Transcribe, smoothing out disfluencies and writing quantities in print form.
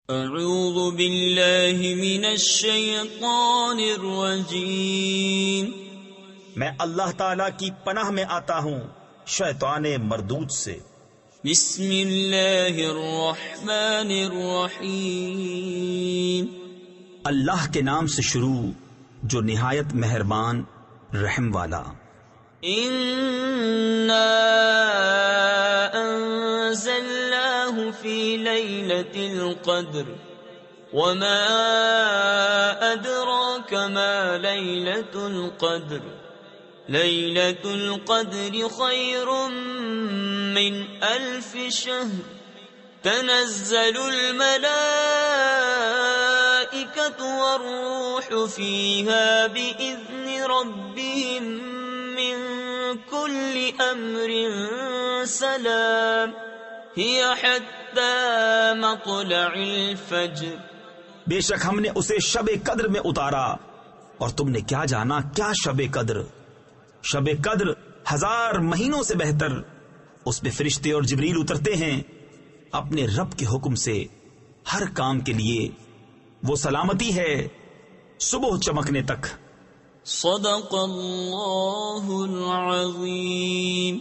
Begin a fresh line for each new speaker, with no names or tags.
اعوذ باللہ من الشیطان الرجیم،
میں اللہ تعالی کی پناہ میں آتا ہوں شیطان مردود سے۔
بسم اللہ الرحمن الرحیم،
اللہ کے نام سے شروع جو نہایت مہربان رحم والا۔
انا انزلناه فی لیلۃ القدر وما ادراک ما لیلۃ القدر لیلۃ القدر خیر من الف شہر تنزل الملائکۃ والروح فیہا بإذن ربہم من کل امر سلام ہی حتی مطلع الفجر۔
بے شک ہم نے اسے شب قدر میں اتارا، اور تم نے کیا جانا کیا شب قدر؟ شب قدر 1000 مہینوں سے بہتر۔ اس میں فرشتے اور جبریل اترتے ہیں اپنے رب کے حکم سے ہر کام کے لیے۔ وہ سلامتی ہے صبح چمکنے تک۔
صدق اللہ العظیم۔